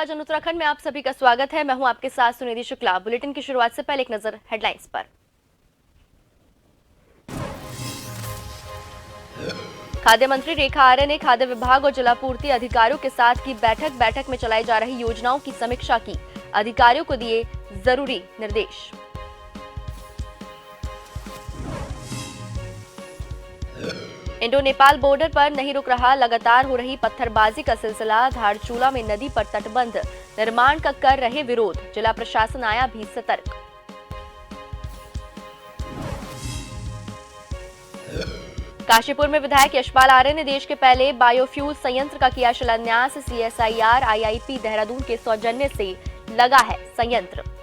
विभाजन उत्तराखंड में आप सभी का स्वागत है। मैं हूं आपके साथ सुनिधि शुक्ला। बुलेटिन की शुरुआत से पहले एक नजर हेडलाइंस पर। खाद्य मंत्री रेखा आर्य ने खाद्य विभाग और जलापूर्ति अधिकारियों के साथ की बैठक में चलाई जा रही योजनाओं की समीक्षा की। अधिकारियों को दिए जरूरी निर्देश। इंडो नेपाल बॉर्डर पर नहीं रुक रहा लगातार हो रही पत्थरबाजी का सिलसिला। धारचूला में नदी पर तटबंध निर्माण का कर रहे विरोध। जिला प्रशासन आया भी सतर्क। काशीपुर में विधायक यशपाल आर्य ने देश के पहले बायोफ्यूल संयंत्र का किया शिलान्यास। CSIR IIP देहरादून के सौजन्य से लगा है संयंत्र।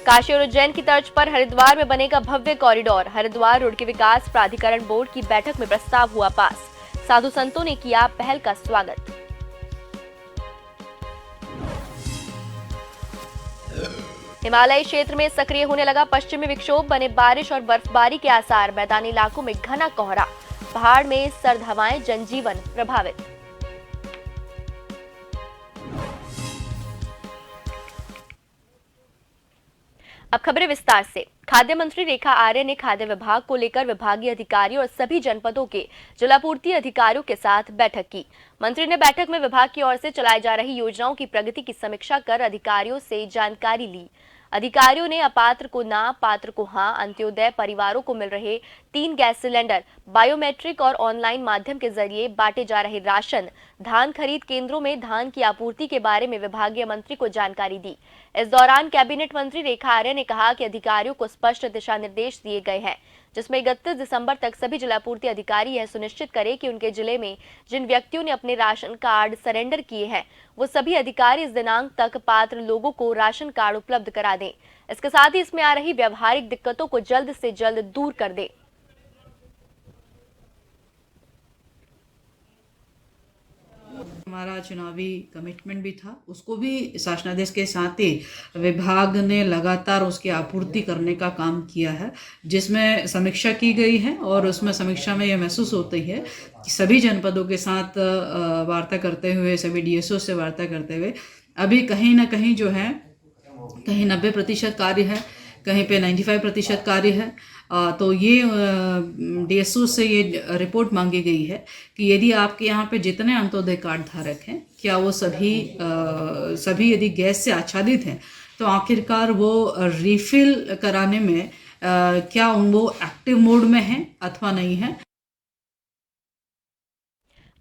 काशी और उज्जैन की तर्ज पर हरिद्वार में बनेगा भव्य कॉरिडोर। हरिद्वार रुड़की विकास प्राधिकरण बोर्ड की बैठक में प्रस्ताव हुआ पास। साधु संतों ने किया पहल का स्वागत। हिमालयी क्षेत्र में सक्रिय होने लगा पश्चिमी विक्षोभ। बने बारिश और बर्फबारी के आसार। मैदानी इलाकों में घना कोहरा। पहाड़ में सर्द हवाएं। जनजीवन प्रभावित। अब खबरें विस्तार से। खाद्य मंत्री रेखा आर्य ने खाद्य विभाग को लेकर विभागीय अधिकारियों और सभी जनपदों के जलापूर्ति अधिकारियों के साथ बैठक की। मंत्री ने बैठक में विभाग की ओर से चलाई जा रही योजनाओं की प्रगति की समीक्षा कर अधिकारियों से जानकारी ली। अधिकारियों ने अपात्र को ना, पात्र को हां, अंत्योदय परिवारों को मिल रहे 3 गैस सिलेंडर, बायोमेट्रिक और ऑनलाइन माध्यम के जरिए बांटे जा रहे राशन, धान खरीद केंद्रों में धान की आपूर्ति के बारे में विभागीय मंत्री को जानकारी दी। इस दौरान कैबिनेट मंत्री रेखा आर्य ने कहा कि अधिकारियों को स्पष्ट दिशा निर्देश दिए गए हैं, जिसमें 31 दिसंबर तक सभी जलापूर्ति अधिकारी यह सुनिश्चित करें कि उनके जिले में जिन व्यक्तियों ने अपने राशन कार्ड सरेंडर किए हैं, वो सभी अधिकारी इस दिनांक तक पात्र लोगों को राशन कार्ड उपलब्ध करा दें। इसके साथ ही इसमें आ रही व्यवहारिक दिक्कतों को जल्द से जल्द दूर कर दें। हमारा चुनावी कमिटमेंट भी था, उसको भी शासनादेश के साथ ही विभाग ने लगातार उसकी आपूर्ति करने का काम किया है, जिसमें समीक्षा की गई है। और उसमें समीक्षा में यह महसूस होती है कि सभी जनपदों के साथ वार्ता करते हुए, सभी DSO से वार्ता करते हुए अभी कहीं ना कहीं जो है, कहीं 90% कार्य है, कहीं पे 95% कार्य है। तो ये DSO से ये रिपोर्ट मांगी गई है कि यदि आपके यहाँ पे जितने अंत्योदय कार्ड धारक हैं, क्या वो सभी यदि गैस से आच्छादित हैं, तो आखिरकार वो रिफिल कराने में क्या वो एक्टिव मोड में हैं अथवा नहीं है।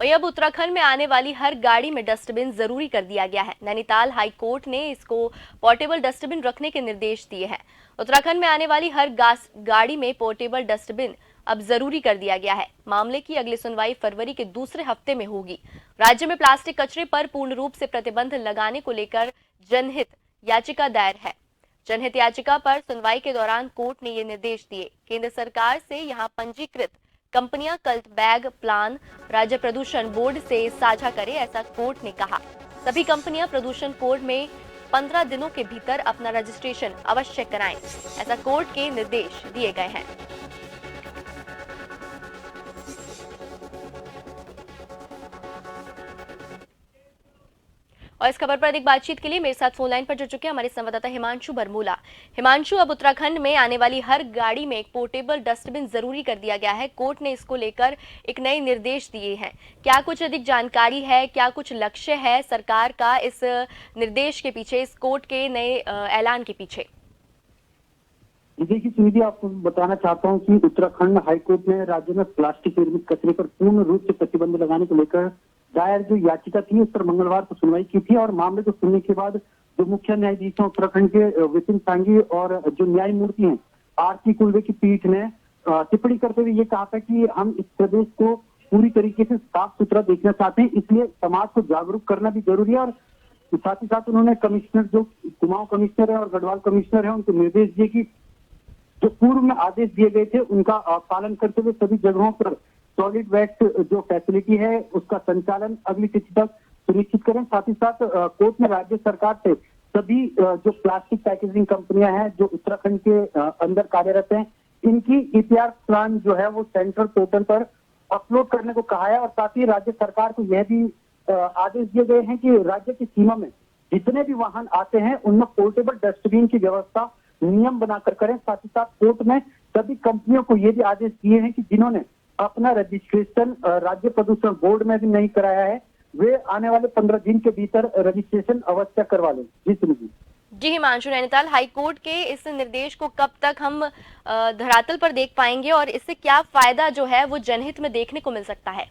वहीं अब उत्तराखंड में आने वाली हर गाड़ी में डस्टबिन जरूरी कर दिया गया है। नैनीताल हाई कोर्ट ने इसको पोर्टेबल डस्टबिन रखने के निर्देश दिए हैं। उत्तराखंड में आने वाली हर गाड़ी में पोर्टेबल डस्टबिन अब जरूरी कर दिया गया है। मामले की अगली सुनवाई फरवरी के दूसरे हफ्ते में होगी। राज्य में प्लास्टिक कचरे पर पूर्ण रूप से प्रतिबंध लगाने को लेकर जनहित याचिका दायर है। जनहित याचिका पर सुनवाई के दौरान कोर्ट ने ये निर्देश दिए। केंद्र सरकार से यहाँ पंजीकृत कंपनियां कल्ट बैग प्लान राज्य प्रदूषण बोर्ड से साझा करें, ऐसा कोर्ट ने कहा। सभी कंपनियां प्रदूषण कोड में 15 दिनों के भीतर अपना रजिस्ट्रेशन अवश्य कराएं, ऐसा कोर्ट के निर्देश दिए गए हैं। और इस खबर पर अधिक बातचीत के लिए मेरे साथ फोन लाइन पर जुड़ चुके हैं हमारे संवाददाता हिमांशु बरमूला। हिमांशु, अब उत्तराखंड में आने वाली हर गाड़ी में एक पोर्टेबल डस्टबिन जरूरी कर दिया गया है। कोर्ट ने इसको लेकर एक नए निर्देश दिए हैं। क्या कुछ अधिक जानकारी है, क्या कुछ लक्ष्य है सरकार का इस निर्देश के पीछे, इस कोर्ट के नए ऐलान के पीछे? देखिए सुनिधि, आपको बताना चाहता हूँ कि उत्तराखंड हाईकोर्ट ने राज्य में प्लास्टिक निर्मित कचरे पर पूर्ण रूप से प्रतिबंध लगाने को लेकर दायर जो याचिका थी, उस पर मंगलवार को सुनवाई की थी। और मामले को सुनने के बाद जो मुख्य न्यायाधीश हैं उत्तराखंड के विपिन सांघी और जो न्यायमूर्ति हैं आरती कुल्वे की पीठ ने टिप्पणी करते हुए ये कहा था कि हम इस प्रदेश को पूरी तरीके से साफ सुथरा देखना चाहते हैं, इसलिए समाज को जागरूक करना भी जरूरी है। और साथ ही साथ उन्होंने कमिश्नर, जो कुमाऊं कमिश्नर है और गढ़वाल कमिश्नर है, उनको निर्देश दिए कि जो पूर्व में आदेश दिए गए थे उनका पालन करते हुए सभी जगहों पर सॉलिड वेस्ट जो फैसिलिटी है उसका संचालन अगली तिथि तक सुनिश्चित करें। साथ ही साथ कोर्ट ने राज्य सरकार से सभी जो प्लास्टिक पैकेजिंग कंपनियां हैं जो उत्तराखंड के अंदर कार्यरत हैं, इनकी EPR प्लान जो है वो सेंट्रल पोर्टल पर अपलोड करने को कहा है और साथ ही राज्य सरकार को यह भी आदेश दिए गए हैं कि राज्य की सीमा में जितने भी वाहन आते हैं उनमें पोर्टेबल डस्टबिन की व्यवस्था नियम बनाकर करें। साथ ही साथ कोर्ट में सभी कंपनियों को ये भी आदेश दिए हैं कि जिन्होंने अपना रजिस्ट्रेशन राज्य प्रदूषण बोर्ड में भी नहीं कराया है, वे आने वाले 15 दिन के भीतर रजिस्ट्रेशन अवश्य करवा लें। जी सुनिए। जी हिमांशु, नैनीताल हाईकोर्ट के इस निर्देश को कब तक हम धरातल पर देख पाएंगे और इससे क्या फायदा जो है वो जनहित में देखने को मिल सकता है?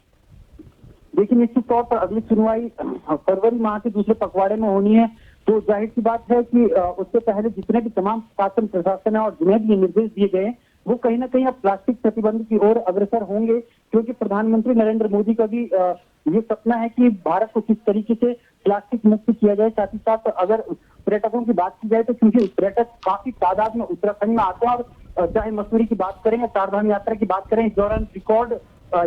देखिए, निश्चित तौर पर अगली सुनवाई फरवरी माह के दूसरे पखवाड़े में होनी है, तो जाहिर सी बात है कि उससे पहले जितने भी तमाम शासन प्रशासन है और जिन्हें भी ये निर्देश दिए गए हैं वो कहीं ना कहीं अब प्लास्टिक प्रतिबंध की ओर अग्रसर होंगे, क्योंकि प्रधानमंत्री नरेंद्र मोदी का भी ये सपना है कि भारत को किस तरीके से प्लास्टिक मुक्त किया जाए। साथ ही साथ अगर पर्यटकों की बात की जाए तो क्योंकि पर्यटक काफी तादाद में उत्तराखंड में आते हैं और चाहे मसूरी की बात करें या चारधाम यात्रा की बात करें, इस दौरान रिकॉर्ड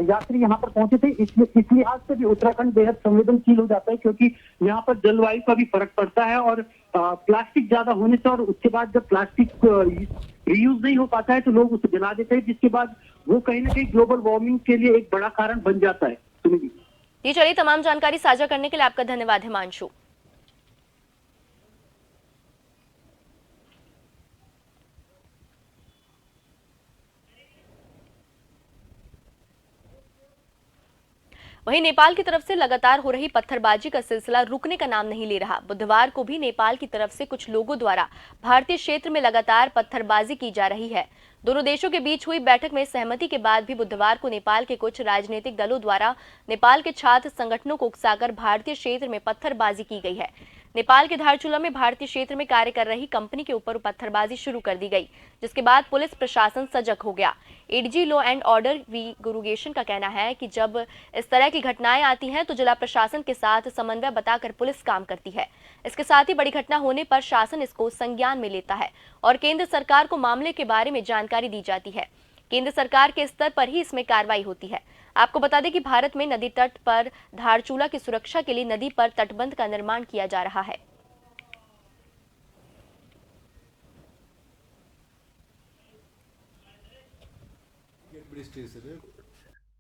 यात्री यहाँ पर पहुंचे थे। इस लिहाज से भी उत्तराखंड बेहद संवेदनशील हो जाता है, क्योंकि यहाँ पर जलवायु का भी फर्क पड़ता है और प्लास्टिक ज्यादा होने से और उसके बाद जब प्लास्टिक रीयूज नहीं हो पाता है तो लोग उसे जला देते हैं, जिसके बाद वो कहीं ना कहीं ग्लोबल वार्मिंग के लिए एक बड़ा कारण बन जाता है। सुनिए जी, चलिए, तमाम जानकारी साझा करने के लिए आपका धन्यवाद हिमांशु। वहीं नेपाल की तरफ से लगातार हो रही पत्थरबाजी का सिलसिला रुकने का नाम नहीं ले रहा। बुधवार को भी नेपाल की तरफ से कुछ लोगों द्वारा भारतीय क्षेत्र में लगातार पत्थरबाजी की जा रही है। दोनों देशों के बीच हुई बैठक में सहमति के बाद भी बुधवार को नेपाल के कुछ राजनीतिक दलों द्वारा नेपाल के छात्र संगठनों को उकसाकर भारतीय क्षेत्र में पत्थरबाजी की गई है। नेपाल के धारचूला में भारतीय क्षेत्र में कार्य कर रही कंपनी के ऊपर पत्थरबाजी शुरू कर दी गई, जिसके बाद पुलिस प्रशासन सजग हो गया। ADG law and order V गुरुगेशन का कहना है कि जब इस तरह की घटनाएं आती हैं तो जिला प्रशासन के साथ समन्वय बताकर पुलिस काम करती है। इसके साथ ही बड़ी घटना होने पर शासन इसको संज्ञान में लेता है और केंद्र सरकार को मामले के बारे में जानकारी दी जाती है। केंद्र सरकार के स्तर पर ही इसमें कार्रवाई होती है। आपको बता दें कि भारत में नदी तट पर धारचूला की सुरक्षा के लिए नदी पर तटबंध का निर्माण किया जा रहा है।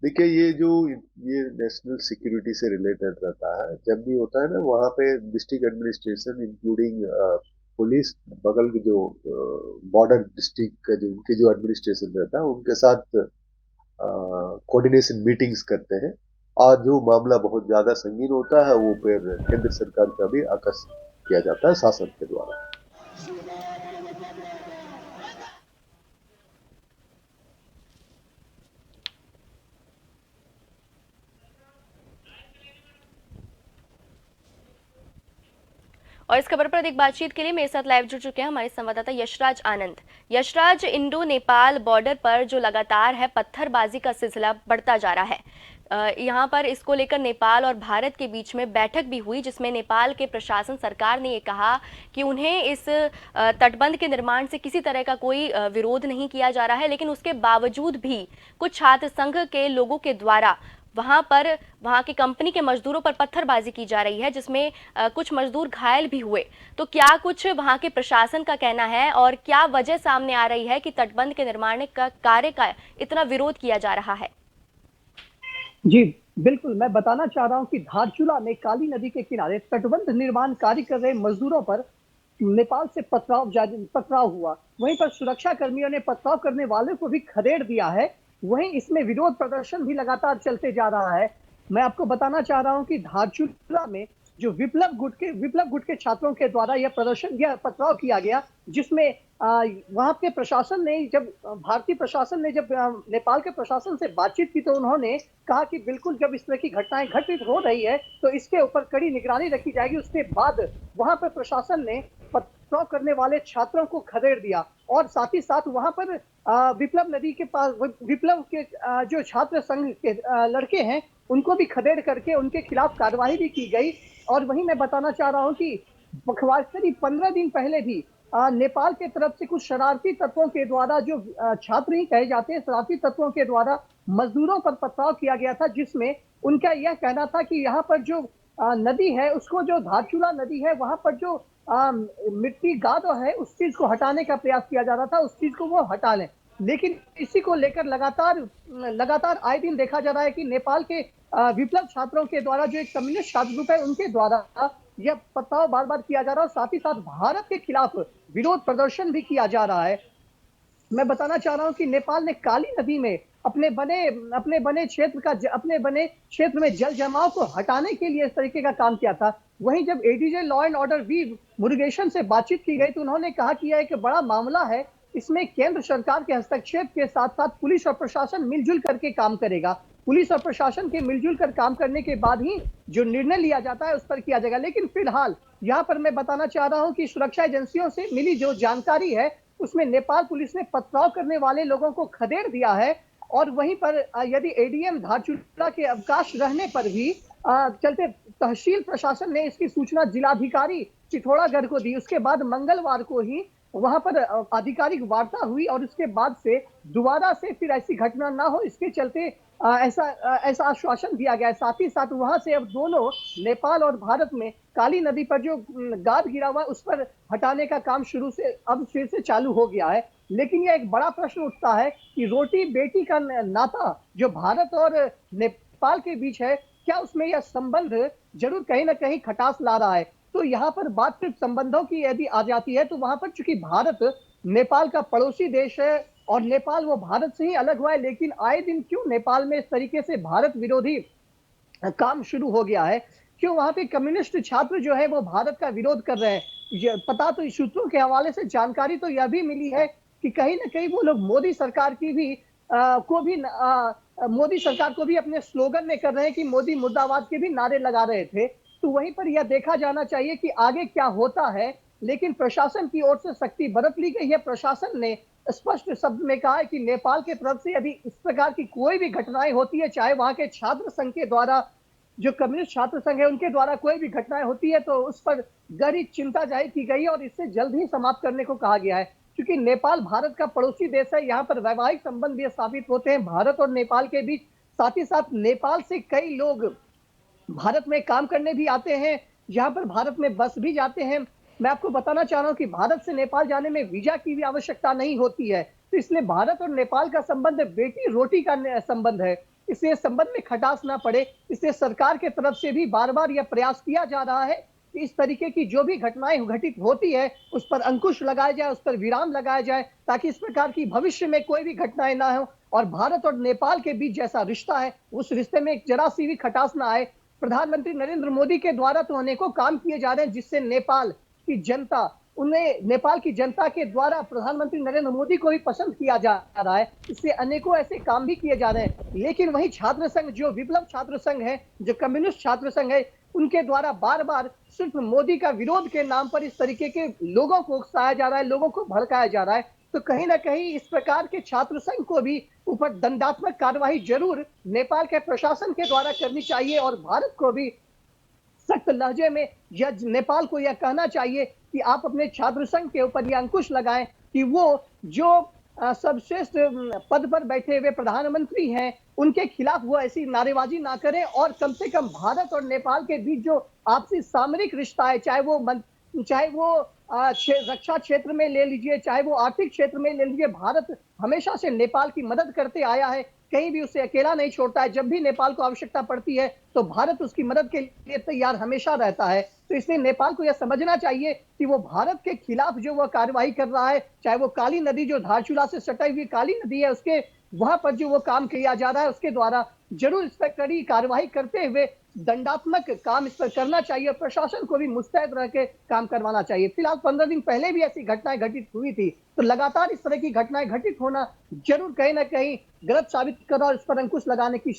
देखिए, ये नेशनल सिक्योरिटी से रिलेटेड रहता है। जब भी होता है ना, वहाँ पे डिस्ट्रिक्ट एडमिनिस्ट्रेशन इंक्लूडिंग पुलिस, बगल के जो बॉर्डर डिस्ट्रिक्ट का जो उनके जो एडमिनिस्ट्रेशन रहता है उनके साथ कोऑर्डिनेशन मीटिंग्स करते हैं और जो मामला बहुत ज्यादा संगीन होता है वो फिर केंद्र सरकार का भी आकर्ष किया जाता है शासन के द्वारा। और इस खबर पर अधिक बातचीत के लिए मेरे साथ लाइव जुड़ चुके हैं हमारे संवाददाता यशराज आनंद। यशराज, इंडो नेपाल बॉर्डर पर जो लगातार है पत्थरबाजी का सिलसिला बढ़ता जा रहा है, यहाँ पर इसको लेकर नेपाल और भारत के बीच में बैठक भी हुई, जिसमें नेपाल के प्रशासन सरकार ने ये कहा कि उन्हें इस तटबंध के निर्माण से किसी तरह का कोई विरोध नहीं किया जा रहा है, लेकिन उसके बावजूद भी कुछ छात्र संघ के लोगों के द्वारा वहां की कंपनी के मजदूरों पर पत्थरबाजी की जा रही है, जिसमें कुछ मजदूर घायल भी हुए। तो क्या कुछ वहां के प्रशासन का कहना है और क्या वजह सामने आ रही है कि तटबंध के निर्माण का कार्य का इतना विरोध किया जा रहा है? जी बिल्कुल, मैं बताना चाह रहा हूं कि धारचूला में काली नदी के किनारे तटबंध निर्माण कार्य कर रहे मजदूरों पर नेपाल से पथराव हुआ। वहीं पर सुरक्षा कर्मियों ने पथराव करने वाले को भी खदेड़ दिया है। वहीं इसमें विरोध प्रदर्शन भी लगातार चलते जा रहा है। मैं आपको बताना चाह रहा हूं कि धारचूला में जो विप्लव गुट के छात्रों के द्वारा यह पथराव किया गया, जिसमें वहां के प्रशासन ने भारतीय प्रशासन ने जब नेपाल के प्रशासन से बातचीत की तो उन्होंने कहा कि बिल्कुल जब इस तरह की घटनाएं घटित हो रही है तो इसके ऊपर कड़ी निगरानी रखी जाएगी। उसके बाद वहां पर प्रशासन ने पथराव करने वाले छात्रों को खदेड़ दिया और साथ ही साथ वहां पर विप्लव नदी के पास विप्लव के जो छात्र संघ के लड़के हैं उनको भी खदेड़ करके उनके खिलाफ कार्रवाई भी की गई। और वहीं मैं बताना चाह रहा हूं कि करीब 15 दिन पहले भी नेपाल के तरफ से कुछ शरारती तत्वों के द्वारा, जो छात्र ही कहे जाते हैं, शरारती तत्वों के द्वारा मजदूरों पर पथराव किया गया था, जिसमें उनका यह कहना था कि यहाँ पर जो नदी है उसको, जो धारचूला नदी है वहां पर जो मिट्टी गाद है उस चीज को हटाने का प्रयास किया जा रहा था, उस चीज को वो हटा लें। लेकिन इसी को लेकर लगातार आए दिन देखा जा रहा है कि नेपाल के विप्लव छात्रों के द्वारा, जो एक कम्युनिस्ट छात्र ग्रुप है, उनके द्वारा यह पथराव बार बार किया जा रहा है और साथ ही साथ भारत के खिलाफ विरोध प्रदर्शन भी किया जा रहा है। मैं बताना चाह रहा हूं कि नेपाल ने काली नदी में अपने बने क्षेत्र में जल जमाव को हटाने के लिए इस तरीके का काम किया था। वहीं जब ADJ law and order V Murugesan से बातचीत की गई तो उन्होंने कहा कि यह एक बड़ा मामला है, इसमें केंद्र सरकार के हस्तक्षेप के साथ साथ पुलिस और प्रशासन मिलजुल करके काम करेगा। पुलिस और प्रशासन के मिलजुल कर काम करने के बाद ही जो निर्णय लिया जाता है उस पर किया जाएगा। लेकिन फिलहाल यहाँ पर मैं बताना चाह रहा हूँ कि सुरक्षा एजेंसियों से मिली जो जानकारी है उसमें नेपाल पुलिस ने पथराव करने वाले लोगों को खदेड़ दिया है और वहीं पर यदि एडीएम धारचूला के अवकाश रहने पर भी चलते तहसील प्रशासन ने इसकी सूचना जिलाधिकारी चिथौड़ागढ़ को दी। उसके बाद मंगलवार को ही वहां पर आधिकारिक वार्ता हुई और उसके बाद से दोबारा से फिर ऐसी घटना ना हो, इसके चलते ऐसा आश्वासन दिया गया है। साथ ही साथ वहां से अब दोनों नेपाल और भारत में काली नदी पर जो गाद गिरा हुआ है उस पर हटाने का काम अब फिर से चालू हो गया है। लेकिन यह एक बड़ा प्रश्न उठता है कि रोटी बेटी का नाता जो भारत और नेपाल के बीच है, क्या उसमें यह संबंध जरूर कहीं ना कहीं खटास ला रहा है। तो यहाँ पर बात सिर्फ संबंधों की यदि आ जाती है तो वहां पर चूंकि भारत नेपाल का पड़ोसी देश है और नेपाल वो भारत से ही अलग हुआ है, लेकिन आए दिन क्यों नेपाल में इस तरीके से भारत विरोधी काम शुरू हो गया है, क्यों वहां पे कम्युनिस्ट छात्र जो है वो भारत का विरोध कर रहे हैं। पता तो सूत्रों के हवाले से जानकारी तो यह भी मिली है कि कहीं ना कहीं वो लोग मोदी सरकार को भी अपने स्लोगन में कर रहे हैं कि मोदी मुर्दाबाद के भी नारे लगा रहे थे। तो वहीं पर यह देखा जाना चाहिए कि आगे क्या होता है। लेकिन प्रशासन की ओर से सख्ती बरत ली गई है। प्रशासन ने स्पष्ट शब्द में कहा है कि नेपाल के तरफ से यदि इस प्रकार की कोई भी घटनाएं होती है, चाहे वहां के छात्र संघ के द्वारा, जो कम्युनिस्ट छात्र संघ है उनके द्वारा कोई भी घटनाएं होती है, तो उस पर गहरी चिंता जाहिर की गई है और इससे जल्द ही समाप्त करने को कहा गया है। क्योंकि नेपाल भारत का पड़ोसी देश है, यहाँ पर वैवाहिक संबंध भी स्थापित होते हैं भारत और नेपाल के बीच। साथ ही साथ नेपाल से कई लोग भारत में काम करने भी आते हैं, यहाँ पर भारत में बस भी जाते हैं। मैं आपको बताना चाह रहा हूँ कि भारत से नेपाल जाने में वीजा की भी आवश्यकता नहीं होती है। तो इसलिए भारत और नेपाल का संबंध बेटी रोटी का संबंध है, इसलिए संबंध में खटास ना पड़े। इसलिए सरकार के तरफ से भी बार बार यह प्रयास किया जा रहा है कि इस तरीके की जो भी घटनाएं घटित होती है उस पर अंकुश लगाया जाए, उस पर विराम लगाया जाए, ताकि इस प्रकार की भविष्य में कोई भी घटनाएं ना हो और भारत और नेपाल के बीच जैसा रिश्ता है उस रिश्ते में जरा सी भी खटास ना आए। प्रधानमंत्री नरेंद्र मोदी के द्वारा तो अनेकों काम किए जा रहे हैं जिससे नेपाल की जनता के द्वारा प्रधानमंत्री नरेंद्र मोदी को भी पसंद किया जा रहा है। इससे अनेकों ऐसे काम भी किए जा रहे हैं। लेकिन वही छात्र संघ, जो विप्लव छात्र संघ है, जो कम्युनिस्ट छात्र संघ है, उनके द्वारा बार बार सिर्फ मोदी का विरोध के नाम पर इस तरीके के लोगों को उकसाया जा रहा है, लोगों को भड़काया जा रहा है। तो कहीं ना कहीं इस प्रकार के छात्र संघ को भी ऊपर दंडात्मक कार्रवाई जरूर नेपाल के प्रशासन के द्वारा करनी चाहिए और भारत को भी सख्त लहजे में नेपाल को यह कहना चाहिए कि आप अपने छात्र संघ के ऊपर यह अंकुश लगाएं कि वो जो सर्वश्रेष्ठ पद पर बैठे हुए प्रधानमंत्री हैं उनके खिलाफ वो ऐसी नारेबाजी ना करें और कम से कम भारत और नेपाल के बीच जो आपसी सामरिक रिश्ता है, चाहे वो रक्षा क्षेत्र में ले लीजिए, चाहे वो आर्थिक क्षेत्र में ले लीजिए, भारत हमेशा से नेपाल की मदद करते आया है, कहीं भी उसे अकेला नहीं छोड़ता है। जब भी नेपाल को आवश्यकता पड़ती है तो भारत उसकी मदद के लिए तैयार हमेशा रहता है। तो इसलिए नेपाल को यह समझना चाहिए कि वो भारत के खिलाफ जो वो कार्रवाई कर रहा है, चाहे वो काली नदी, जो धारचूला से सटी हुई काली नदी है, उसके वहां पर जो वो काम किया जा रहा है उसके द्वारा जरूर इस पर कड़ी कार्रवाई करते हुए दंडात्मक काम इस पर करना चाहिए और प्रशासन को भी मुस्तैद रह के काम करवाना चाहिए। फिलहाल 15 दिन पहले भी ऐसी घटनाएं घटित हुई थी, तो लगातार इस तरह की घटनाएं घटित होना जरूर कहीं ना कहीं गलत साबित कर रहा और इस पर अंकुश लगाने की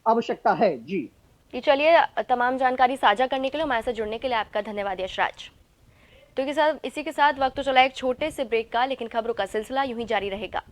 आवश्यकता है। जी चलिए, तमाम जानकारी साझा करने के लिए, हमारे साथ जुड़ने के लिए आपका धन्यवाद यशराज। तो इसी के साथ वक्त तो चला एक छोटे से ब्रेक का, लेकिन खबरों का सिलसिला यूं ही जारी रहेगा।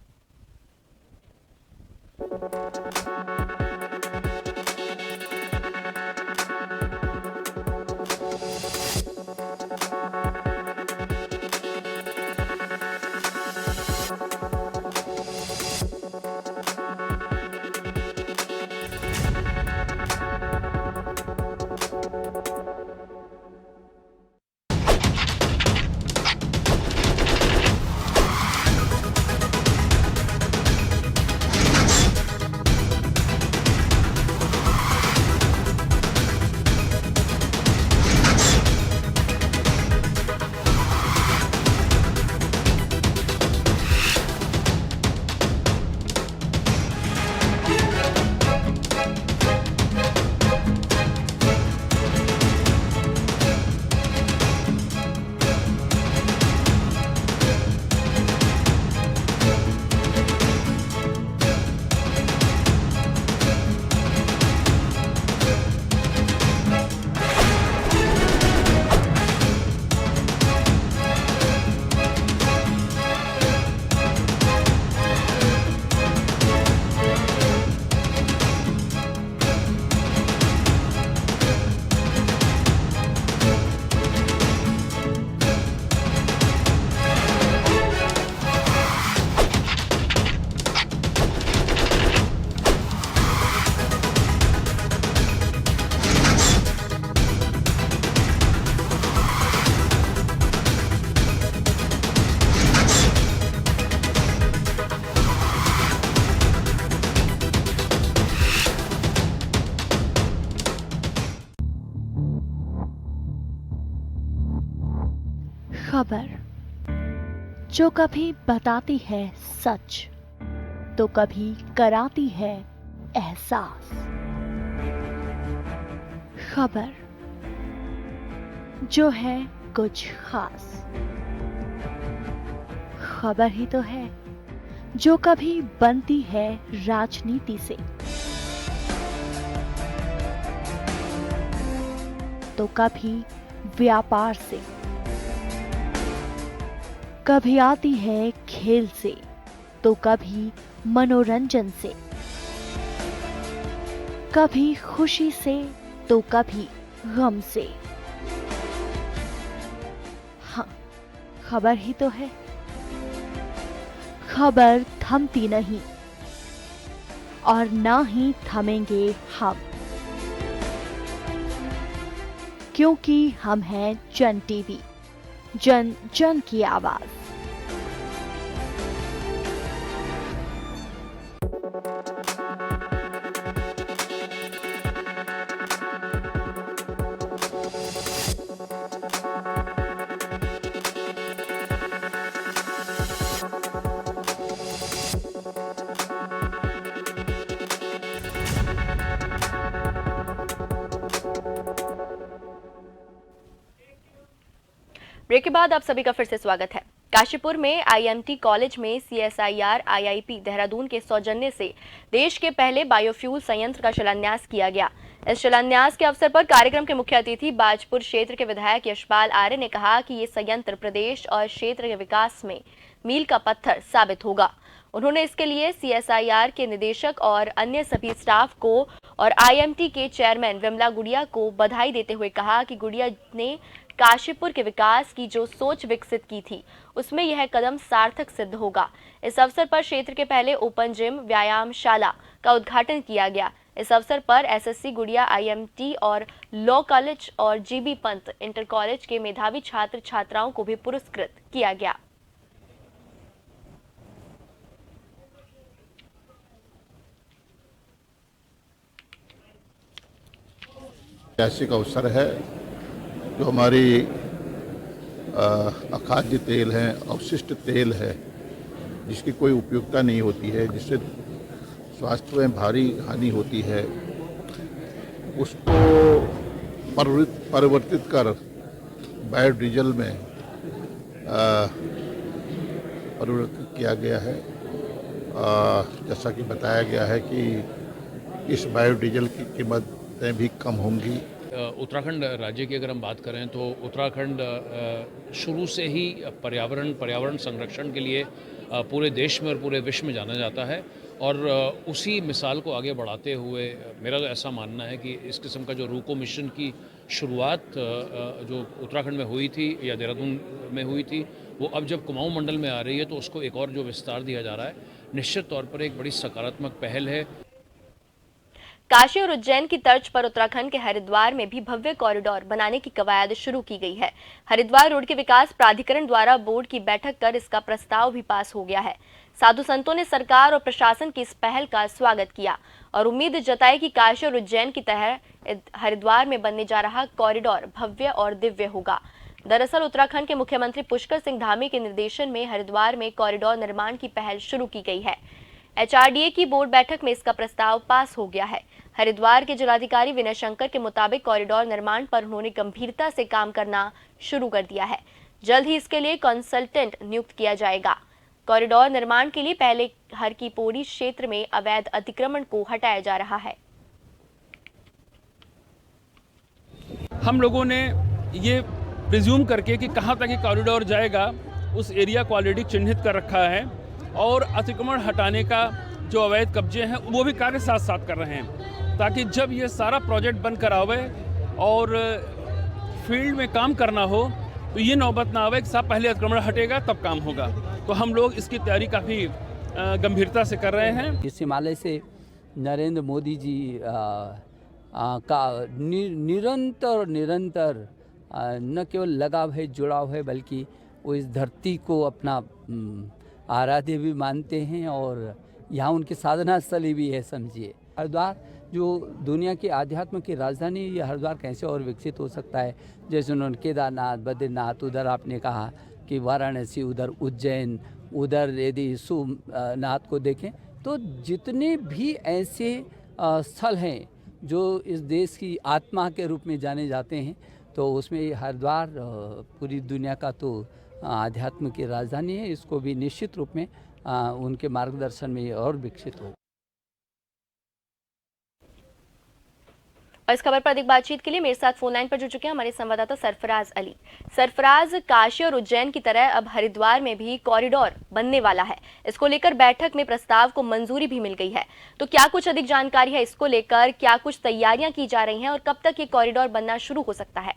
खबर जो कभी बताती है सच तो कभी कराती है एहसास। खबर जो है कुछ खास। खबर ही तो है जो कभी बनती है राजनीति से तो कभी व्यापार से, कभी आती है खेल से तो कभी मनोरंजन से, कभी खुशी से तो कभी गम से। हाँ, खबर ही तो है। खबर थमती नहीं और ना ही थमेंगे हम, क्योंकि हम हैं जन टीवी, जन जन की आवाज। ब्रेक के बाद आप सभी का फिर से स्वागत है। काशीपुर में आईएमटी कॉलेज में CSIR IIP देहरादून के सौजन्य से देश के पहले बायोफ्यूल संयंत्र का शिलान्यास किया गया। इस शिलान्यास के अवसर पर कार्यक्रम के मुख्य अतिथि बाजपुर क्षेत्र के विधायक यशपाल आर्य ने कहा कि ये संयंत्र प्रदेश और क्षेत्र के विकास में मील का पत्थर साबित होगा। उन्होंने इसके लिए CSIR के निदेशक और अन्य सभी स्टाफ को और IMT के चेयरमैन विमला गुड़िया को बधाई देते हुए कहा कि गुड़िया ने काशीपुर के विकास की जो सोच विकसित की थी उसमें यह कदम सार्थक सिद्ध होगा। इस अवसर पर क्षेत्र के पहले ओपन जिम व्यायामशाला का उद्घाटन किया गया। इस अवसर पर SSC गुड़िया IMT और लॉ कॉलेज और GB पंत इंटर कॉलेज के मेधावी छात्र छात्राओं को भी पुरस्कृत किया गया। ऐतिहासिक अवसर है जो हमारी अखाद्य तेल है, अवशिष्ट तेल है, जिसकी कोई उपयोगिता नहीं होती है, जिससे स्वास्थ्य में भारी हानि होती है, उसको परिवर्तित कर बायोडीजल में परिवर्तित किया गया है। जैसा कि बताया गया है कि इस बायोडीजल की कीमतें भी कम होंगी। उत्तराखंड राज्य की अगर हम बात करें तो उत्तराखंड शुरू से ही पर्यावरण संरक्षण के लिए पूरे देश में और पूरे विश्व में जाना जाता है और उसी मिसाल को आगे बढ़ाते हुए मेरा तो ऐसा मानना है कि इस किस्म का जो रूको मिशन की शुरुआत जो उत्तराखंड में हुई थी या देहरादून में हुई थी, वो अब जब कुमाऊं मंडल में आ रही है तो उसको एक और जो विस्तार दिया जा रहा है, निश्चित तौर पर एक बड़ी सकारात्मक पहल है। काशी और उज्जैन की तर्ज पर उत्तराखंड के हरिद्वार में भी भव्य कॉरिडोर बनाने की कवायद शुरू की गई है। हरिद्वार रोड के विकास प्राधिकरण द्वारा बोर्ड की बैठक कर इसका प्रस्ताव भी पास हो गया है। साधु संतों ने सरकार और प्रशासन की इस पहल का स्वागत किया और उम्मीद जताई कि काशी और उज्जैन की तरह हरिद्वार में बनने जा रहा कॉरिडोर भव्य और दिव्य होगा। दरअसल उत्तराखंड के मुख्यमंत्री पुष्कर सिंह धामी के निर्देशन में हरिद्वार में कॉरिडोर निर्माण की पहल शुरू की गई है। HRDA की बोर्ड बैठक में इसका प्रस्ताव पास हो गया है। हरिद्वार के जिलाधिकारी विनय शंकर के मुताबिक कॉरिडोर निर्माण पर उन्होंने गंभीरता से काम करना शुरू कर दिया है। जल्द ही इसके लिए कंसल्टेंट नियुक्त किया जाएगा। कॉरिडोर निर्माण के लिए पहले हर की पौड़ी क्षेत्र में अवैध अतिक्रमण को हटाया जा रहा है। हम लोगों ने ये प्रिज्यूम करके कि कहां तक ये कॉरिडोर जाएगा उस एरिया को ऑलरेडी चिन्हित कर रखा है और अतिक्रमण हटाने का जो अवैध कब्जे हैं वो भी कार्य साथ साथ कर रहे हैं, ताकि जब ये सारा प्रोजेक्ट बनकर आवे और फील्ड में काम करना हो तो ये नौबत ना आवे कि साहब पहले अतिक्रमण हटेगा तब काम होगा। तो हम लोग इसकी तैयारी काफ़ी गंभीरता से कर रहे हैं। इस हिमालय से नरेंद्र मोदी जी का निरंतर न केवल लगाव है, जुड़ाव है, बल्कि वो इस धरती को अपना आराध्य भी मानते हैं और यहाँ उनकी साधना स्थली भी है। समझिए हरिद्वार जो दुनिया की आध्यात्म की राजधानी, ये हरिद्वार कैसे और विकसित हो सकता है। जैसे उन्होंने केदारनाथ, बद्रीनाथ, उधर आपने कहा कि वाराणसी, उधर उज्जैन, उधर यदि सोमनाथ को देखें तो जितने भी ऐसे स्थल हैं जो इस देश की आत्मा के रूप में जाने जाते हैं, तो उसमें हरिद्वार पूरी दुनिया का तो आध्यात्म की राजधानी है। इसको भी निश्चित रूप में उनके मार्गदर्शन में और विकसित हो। और इस खबर पर अधिक बातचीत के लिए मेरे साथ फोन लाइन पर जुड़ चुके हैं हमारे संवाददाता सरफराज अली। सरफराज, काशी और उज्जैन की तरह अब हरिद्वार में भी कॉरिडोर बनने वाला है। इसको लेकर बैठक में प्रस्ताव को मंजूरी भी मिल गई है, तो क्या कुछ अधिक जानकारी है इसको लेकर? क्या कुछ तैयारियां की जा रही हैं और कब तक ये कॉरिडोर बनना शुरू हो सकता है?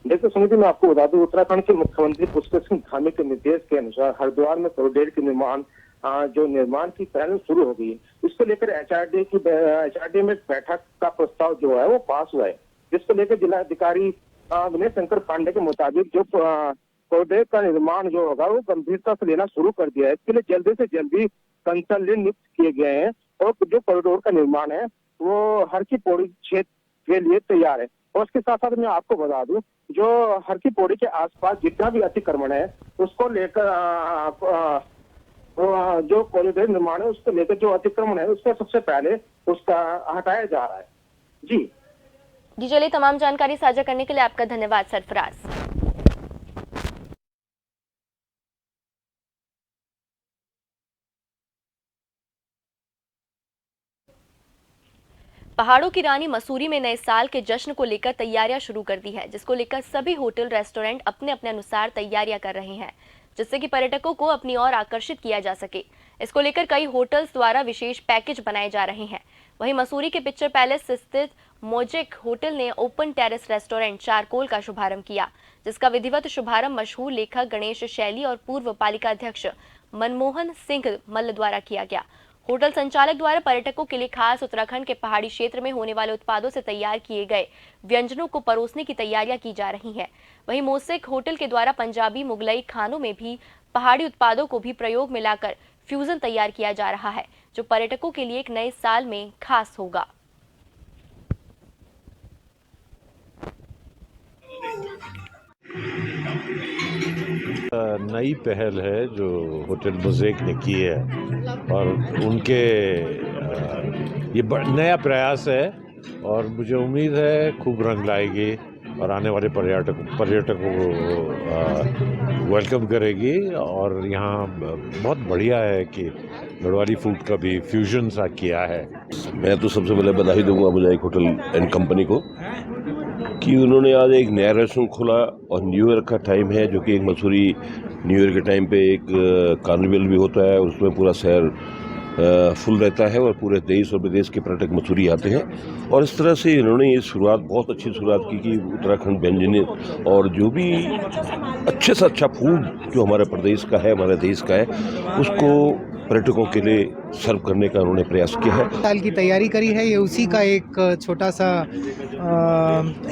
देखिए सुनिधि, मैं आपको बता दूं, उत्तराखंड के मुख्यमंत्री पुष्कर सिंह धामी के निर्देश के अनुसार हरिद्वार में कॉरिडोर के निर्माण की पहल शुरू हो गई है। इसको लेकर एचआरडी में बैठक का प्रस्ताव जो है वो पास हुआ है, जिसको लेकर जिलाधिकारी विनय शंकर पांडे के मुताबिक जो कॉरिडोर का निर्माण जो होगा वो गंभीरता से लेना शुरू कर दिया है। इसके लिए जल्दी से जल्दी कंसल्टेंट नियुक्त किए गए हैं और जो कॉरिडोर का निर्माण है वो हर की पौड़ी क्षेत्र के लिए तैयार है। और उसके साथ साथ मैं आपको बता दूं, जो हर की पौड़ी के आसपास जितना भी अतिक्रमण है उसको लेकर जो कॉरिडोर निर्माण है उसको लेकर जो अतिक्रमण है उसको सबसे पहले उसका हटाया जा रहा है। जी चलिए, तमाम जानकारी साझा करने के लिए आपका धन्यवाद सरफराज। पहाड़ों की रानी मसूरी में नए साल के जश्न को लेकर तैयारियां शुरू कर दी है, जिसको लेकर सभी होटल रेस्टोरेंट अपने अपने अनुसार तैयारियां कर रहे हैं, जिससे कि पर्यटकों को अपनी ओर आकर्षित किया जा सके। इसको लेकर कई होटल्स द्वारा विशेष पैकेज बनाए जा रहे हैं। वहीं मसूरी के पिक्चर पैलेस स्थित मोजेक होटल ने ओपन टेरेस रेस्टोरेंट चारकोल का शुभारंभ किया, जिसका विधिवत शुभारंभ मशहूर लेखक गणेश शैली और पूर्व पालिका अध्यक्ष मनमोहन सिंह मल्ल द्वारा किया गया। होटल संचालक द्वारा पर्यटकों के लिए खास उत्तराखंड के पहाड़ी क्षेत्र में होने वाले उत्पादों से तैयार किए गए व्यंजनों को परोसने की तैयारियां की जा रही हैं। वहीं मोसेक होटल के द्वारा पंजाबी मुगलई खानों में भी पहाड़ी उत्पादों को भी प्रयोग में लाकर फ्यूजन तैयार किया जा रहा है, जो पर्यटकों के लिए एक नए साल में खास होगा। नई पहल है जो होटल मोज़ेक ने की है और उनके ये नया प्रयास है और मुझे उम्मीद है खूब रंग लाएगी और आने वाले पर्यटकों को वेलकम करेगी। और यहाँ बहुत बढ़िया है कि गढ़वाली फूड का भी फ्यूजन सा किया है। मैं तो सबसे पहले बधाई दूंगा मोज़ेक होटल एंड कंपनी को कि उन्होंने आज एक नया रेस्टोरेंट खोला और न्यू ईयर का टाइम है, जो कि एक मसूरी न्यू ईयर के टाइम पे एक कार्निवल भी होता है और उसमें पूरा शहर फुल रहता है और पूरे देश और विदेश के पर्यटक मसूरी आते हैं। और इस तरह से इन्होंने ये शुरुआत, बहुत अच्छी शुरुआत की कि उत्तराखंड व्यंजन और जो भी अच्छे से अच्छा फूड जो हमारे प्रदेश का है, हमारे देश का है, उसको पर्यटकों के लिए सर्व करने का उन्होंने प्रयास किया है। साल की तैयारी करी है, ये उसी का एक छोटा सा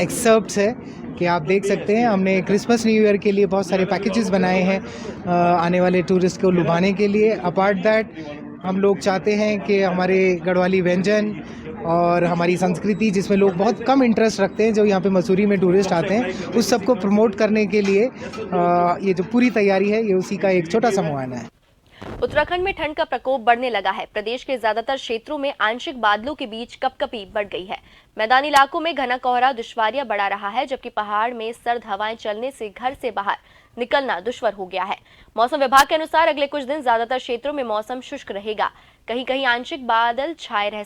एक्सर्प्ट है कि आप देख सकते हैं। हमने क्रिसमस न्यू ईयर के लिए बहुत सारे पैकेजेस बनाए हैं आने वाले टूरिस्ट को लुभाने के लिए। अपार्ट दैट हम लोग चाहते हैं कि हमारे गढ़वाली व्यंजन और हमारी संस्कृति, जिसमें लोग बहुत कम इंटरेस्ट रखते हैं, जो यहाँ पे मसूरी में टूरिस्ट आते हैं, उस सबको प्रमोट करने के लिए ये जो पूरी तैयारी है, ये उसी का एक छोटा सा मुआयना है। उत्तराखंड में ठंड का प्रकोप बढ़ने लगा है। प्रदेश के ज्यादातर क्षेत्रों में आंशिक बादलों के बीच कपकपी बढ़ गई है। मैदानी इलाकों में घना कोहरा दुश्वारियां बढ़ा रहा है, जबकि पहाड़ में सर्द हवाएं चलने से घर से बाहर निकलना दुश्वार हो गया है। मौसम विभाग के अनुसार अगले कुछ दिन ज्यादातर क्षेत्रों में मौसम शुष्क रहेगा। कहीं कहीं आंशिक बादल छाए रह